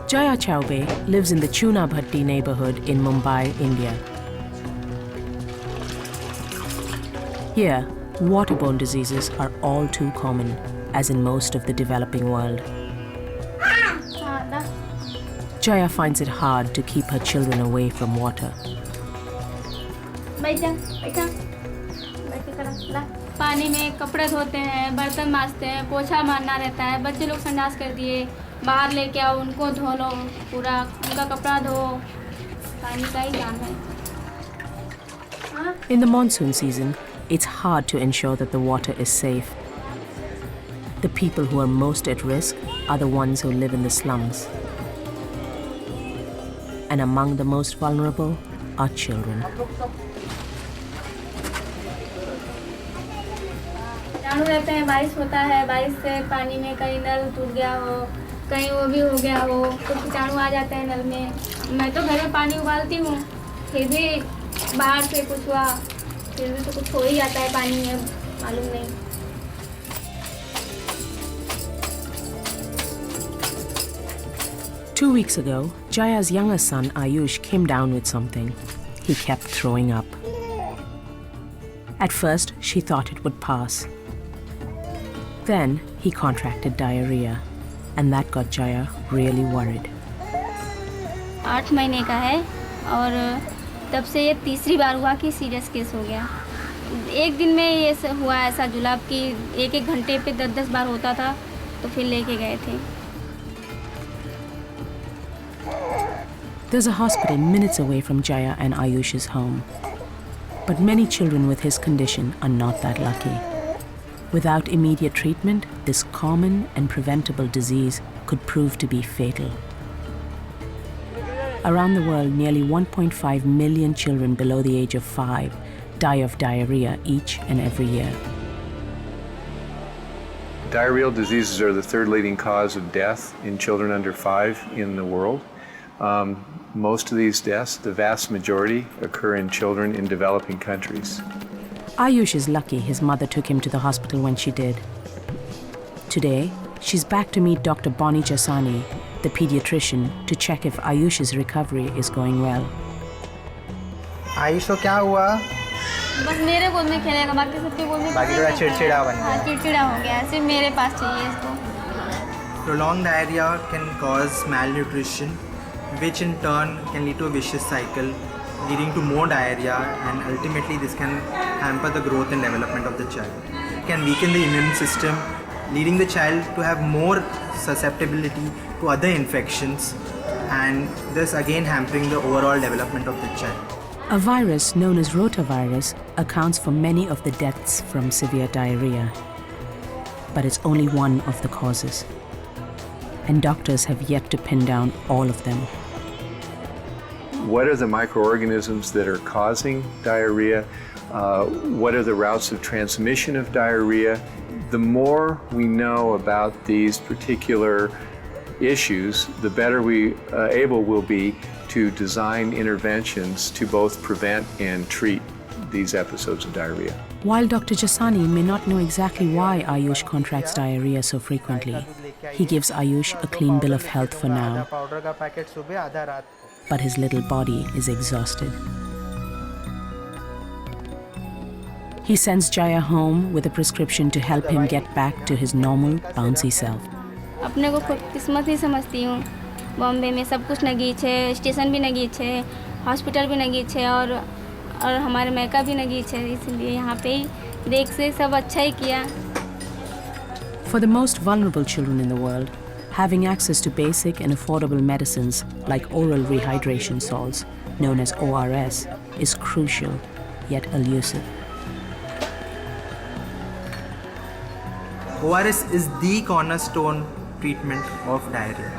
Jaya Choubey lives in the Chuna Bhatti neighborhood in Mumbai, India. Here, waterborne diseases are all too common, as in most of the developing world. Jaya finds it hard to keep her children away from water. पानी में कपड़े धोते हैं, बर्तन मांजते हैं, पोछा मारना रहता है। बच्चे लोग संडास कर दिए, बाहर लेके आओ, उनको धो लो, पूरा उनका कपड़ा धो, पानी का ही काम है। In the monsoon season, it's hard to ensure that the water is safe. The people who are most at risk are the ones who live in the slums. And among the most vulnerable are children. कीटाणु रहते हैं, बारिश होता है, बारिश से पानी में कहीं नल टूट गया हो, कहीं वो भी हो गया हो, तो कीटाणु आ जाते हैं नल में। मैं तो घर में पानी उबालती हूँ, फिर भी बाहर से कुछ हुआ, फिर भी तो कुछ हो ही जाता है पानी में, मालूम नहीं। Two weeks ago, Jaya's younger son Ayush came down with something. He kept throwing up. At first, she thought it would pass. Then he contracted diarrhea, and that got Jaya really worried. 8 महीने का है और तब से ये तीसरी बार हुआ कि सीरियस केस हो गया। एक दिन में ये हुआ ऐसा जुलाब कि एक घंटे पे 10-10 बार होता था, तो फिर लेके गए थे। There's a hospital minutes away from Jaya and Ayush's home. But many children with his condition are not that lucky. Without immediate treatment, this common and preventable disease could prove to be fatal. Around the world, nearly 1.5 million children below the age of 5 die of diarrhea each and every year. Diarrheal diseases are the third leading cause of death in children under 5 in the world. Most of these deaths, the vast majority, occur in children in developing countries. Ayush is lucky his mother took him to the hospital when she did. Today, she's back to meet Dr. Bonnie Jasani, the pediatrician, to check if Ayush's recovery is going well. Ayush को क्या हुआ? बस मेरे गोद में खेलेगा, बाकी सबके गोद में। बाकी थोड़ा चिड़चिड़ा बन गया। हाँ, चिड़चिड़ा हो गया, सिर्फ मेरे पास चाहिए इसको। Prolonged diarrhea can cause malnutrition, which in turn can lead to a vicious cycle, leading to more diarrhea, and ultimately this can hamper the growth and development of the child. It can weaken the immune system, leading the child to have more susceptibility to other infections, and this again hampering the overall development of the child. A virus known as rotavirus accounts for many of the deaths from severe diarrhea. But it's only one of the causes. And doctors have yet to pin down all of them. What are the microorganisms that are causing diarrhea? What are the routes of transmission of diarrhea? The more we know about these particular issues, the better we able will be to design interventions to both prevent and treat these episodes of diarrhea. While Dr. Jasani may not know exactly why Ayush contracts diarrhea so frequently, he gives Ayush a clean bill of health for now. But his little body is exhausted. He sends Jaya home with a prescription to help him get back to his normal, bouncy self. अपने को खुद किस्मत ही समझती हूँ। बॉम्बे में सब कुछ नगीच है, स्टेशन भी नगीच है, हॉस्पिटल भी नगीच है और हमारे मैका भी नगीच है, इसलिए यहाँ पे ही देख से सब अच्छा ही किया। For the most vulnerable children in the world, having access to basic and affordable medicines like oral rehydration salts, known as ORS, is crucial yet elusive. ORS is the cornerstone treatment of diarrhea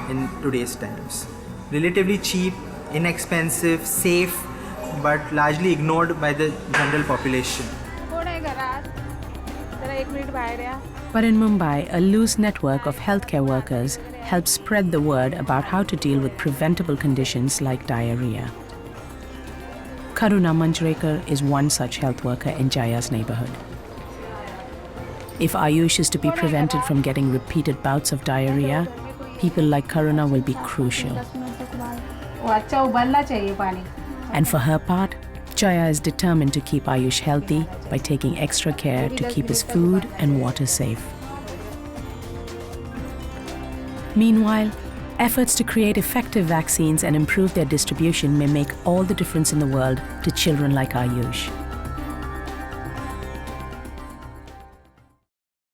in today's times. Relatively cheap, inexpensive, safe, but largely ignored by the general population. But in Mumbai, a loose network of healthcare workers helps spread the word about how to deal with preventable conditions like diarrhea. Karuna Manjrekar is one such health worker in Jaya's neighborhood. If Ayush is to be prevented from getting repeated bouts of diarrhea, people like Karuna will be crucial. 10 minute तक उबाल वो अच्छा उबलना चाहिए पानी. And for her part, Jaya is determined to keep Ayush healthy by taking extra care to keep his food and water safe. Meanwhile, efforts to create effective vaccines and improve their distribution may make all the difference in the world to children like Ayush.